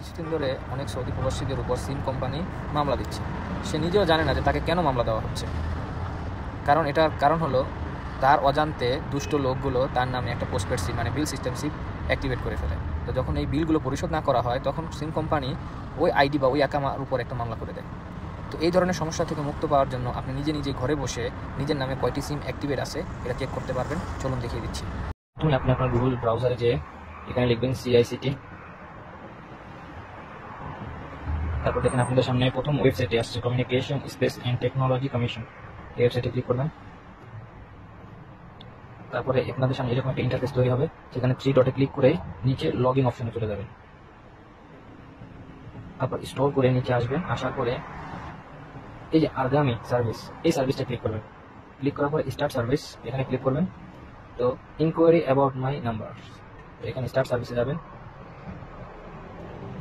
কিছুদিন ধরে অনেক সৌদি প্রবাসীদের উপর সিম কোম্পানি মামলা দিচ্ছে। সে নিজেও জানে না যে তাকে কেন মামলা দেওয়া হচ্ছে। কারণ এটার কারণ হলো তার অজান্তে দুষ্ট লোকগুলো তার নামে একটা পোস্টপেড সিম বিল সিস্টেম সিম অ্যাক্টিভেট করে ফেলে। তো যখন এই বিলগুলো পরিশোধ না করা হয় তখন সিম কোম্পানি ওই আইডি বা ওই অ্যাকাউন্টের উপর একটা মামলা করে দেয়। তো এই ধরনের সমস্যা থেকে মুক্ত পাওয়ার জন্য আপনি নিজে ঘরে বসে নিজের নামে কয়টি সিম অ্যাক্টিভেট আছে এটা চেক করতে পারবেন। চলুন দেখিয়ে দিচ্ছি। প্রথমে আপনি আপনার গুগল ব্রাউজারে যে এখানে লিখবেন CICT, তারপর দেখেন আপনাদের সামনে প্রথম ওয়েবসাইটে আসছে communication space and technology commission. এই ওয়েবসাইটে ক্লিক করবেন। তারপরে আপনাদের সামনে এরকম একটা ইন্টারফেস তৈরি হবে, সেখানে 3 ডটে ক্লিক করে নিচে লগ ইন অপশনে চলে যাবেন। তারপর স্ক্রল করে নিচে আসবেন, আসার পরে এই যে আগামী সার্ভিস, এই সার্ভিসটা ক্লিক করবেন। ক্লিক করার পরে স্টার্ট সার্ভিস এখানে ক্লিক করবেন। তো ইনকোয়ারি অ্যাবাউট মাই নাম্বার, এখানে স্টার্ট সার্ভিসে যাবেন।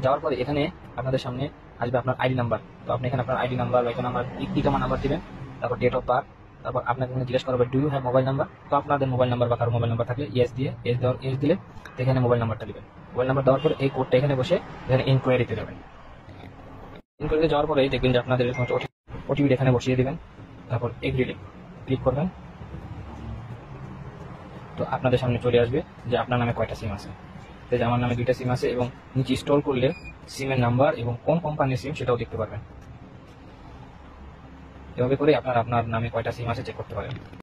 যাওয়ার পরে এখানে আপনাদের সামনে আসবে আপনার আইডি নাম্বার। তো আপনি এখানে আপনার আইডি নাম্বার বা নাম্বার ইকামা নাম্বার দিবেন, তারপর ডেট অফ বার্থ, তারপর আপনাকে জিজ্ঞেস করবে do you have mobile number. তো আপনাদের মোবাইল নাম্বার বা কারো মোবাইল নাম্বার থাকলে ইয়েস দিয়ে এস দিলে এখানে মোবাইল নাম্বারটা দিবেন। মোবাইল নাম্বার দেওয়ার পরে এই কোডটা এখানে বসে এখানে ইনকোয়ারিতে যাবেন। ইনকোয়ারিতে যাওয়ার পরে দেখবেন যে আপনাদের ওটিপি এখানে বসিয়ে দিবেন, তারপর এগ্রি ক্লিক করবেন। তো আপনাদের সামনে চলে আসবে যে আপনার নামে কয়টা সিম আছে। যে আমার নামে 2টা সিম আছে এবং নিচে স্ক্রল করলে সিমের নাম্বার এবং কোন কোম্পানির সিম সেটাও দেখতে পারবেন। এভাবে করে আপনার নামে কয়টা সিম আছে চেক করতে পারেন।